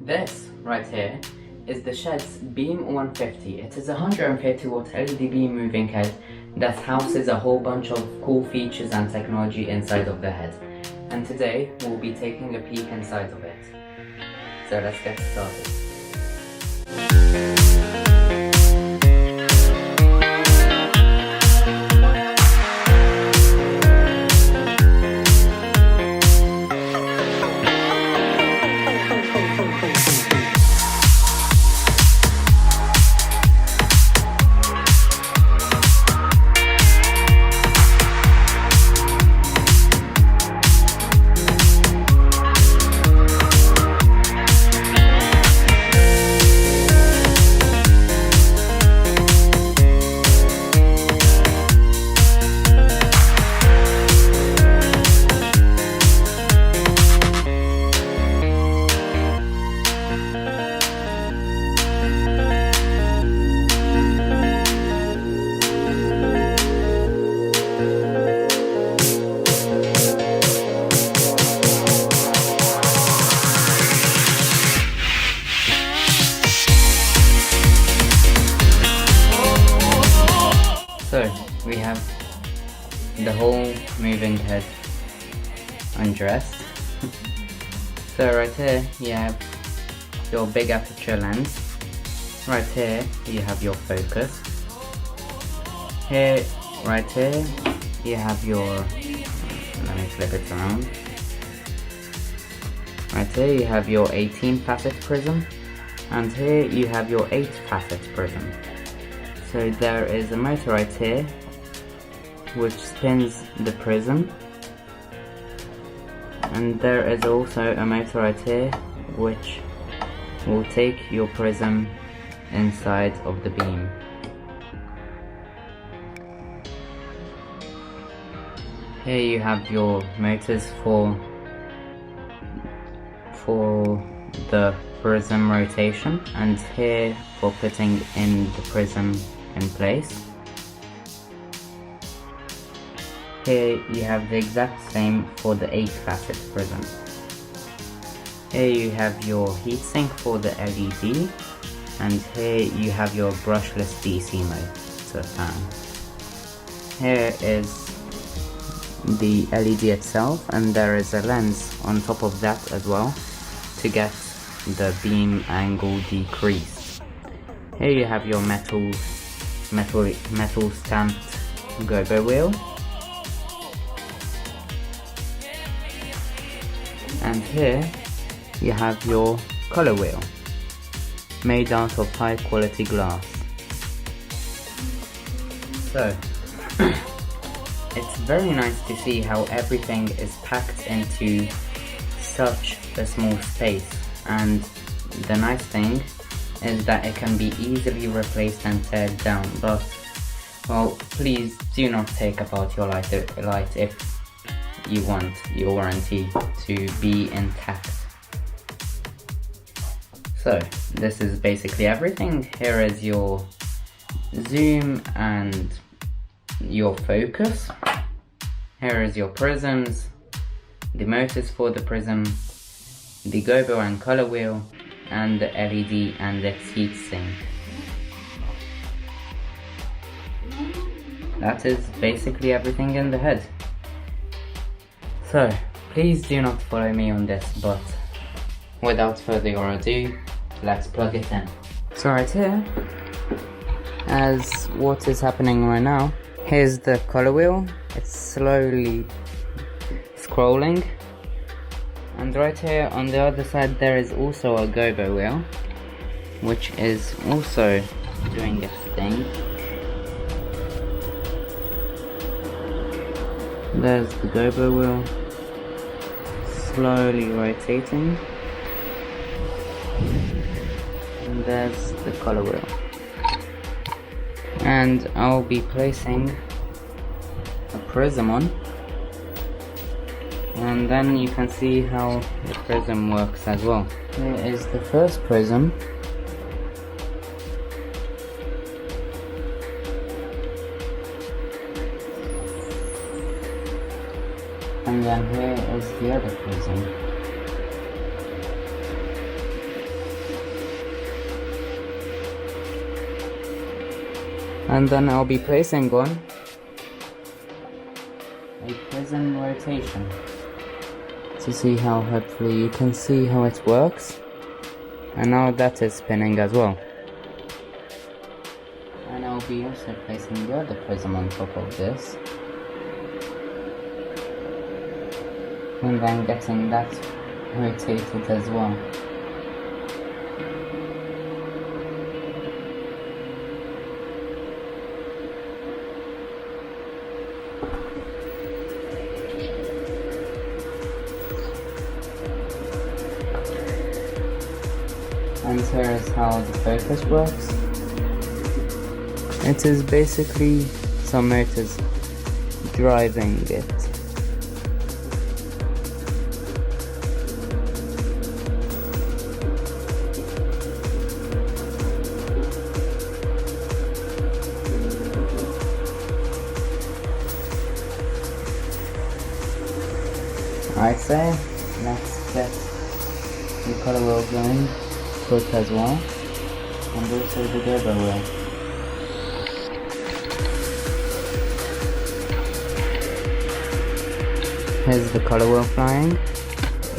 This right here is the SHEHDS Beam 150. It is a 150 watt LED beam moving head that houses a whole bunch of cool features and technology inside of the head. And today we'll be taking a peek inside of it. So let's get started. So we have the whole moving head undressed. So right here you have your big aperture lens. Right here you have your focus. Here, right here, you have your, let me flip it around. Right here you have your 18 facet prism, and here you have your 8 facet prism. So there is a motor right here which spins the prism, and there is also a motor right here which will take your prism inside of the beam. Here you have your motors for the prism rotation, and here for putting in the prism in place. Here you have the exact same for the 8 facet prism. Here you have your heatsink for the LED, and here you have your brushless DC motor fan. Here is the LED itself, and there is a lens on top of that as well to get the beam angle decreased. Here you have your metal stamped gobo wheel, and here you have your color wheel made out of high quality glass. So it's very nice to see how everything is packed into such a small space, and the nice thing is that it can be easily replaced and teared down, but well, please do not take apart your light if you want your warranty to be intact. So this is basically everything. Here is your zoom and your focus. Here is your prisms, the motors for the prism, the gobo and color wheel, and the LED and its heatsink. That is basically everything in the head. So please do not follow me on this, but without further ado, let's plug it in. So right here, as what is happening right now, here's the color wheel. It's slowly scrolling, and right here on the other side there is also a gobo wheel which is also doing its thing. There's the gobo wheel slowly rotating, and there's the color wheel. And I'll be placing a prism on, and then you can see how the prism works as well. Here is the first prism, and then here is the other prism. And then I'll be placing on a prism rotation to see how, hopefully you can see how it works. And now that is spinning as well. And I'll be also placing the other prism on top of this, and then getting that rotated as well. And here is how the focus works. It is basically some motors driving it. Alright, so let's get the color wheel going quick as well, and also the turbo wheel. Here's the color wheel flying.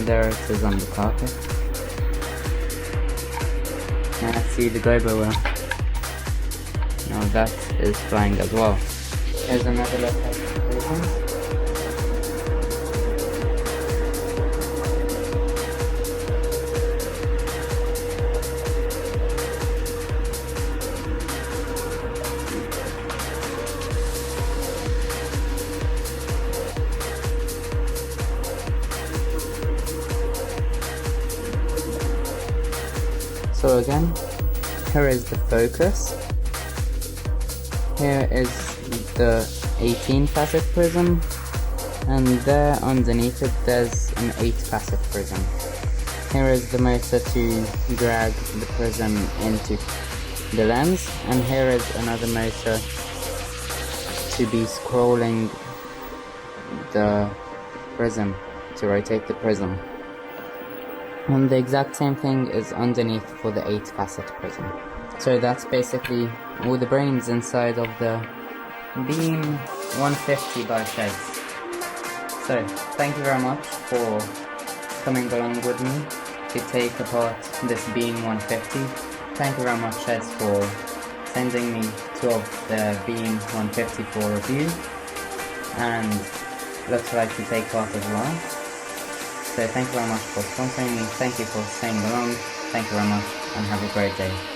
There it is on the carpet. And let's see the turbo wheel. Now that is flying as well. Here's another look at the prisms. So again, here is the focus, here is the 18 facet prism, and there underneath it there's an 8 facet prism. Here is the motor to drag the prism into the lens, and here is another motor to be scrolling the prism, to rotate the prism. And the exact same thing is underneath for the 8 facet prism. So that's basically all the brains inside of the Beam 150 by SHEHDS. So thank you very much for coming along with me to take apart this Beam 150. Thank you very much, SHEHDS, for sending me 2 of the Beam 150 for review, and looks like you take part as well. So thank you very much for sponsoring me, thank you for staying along, thank you very much, and have a great day.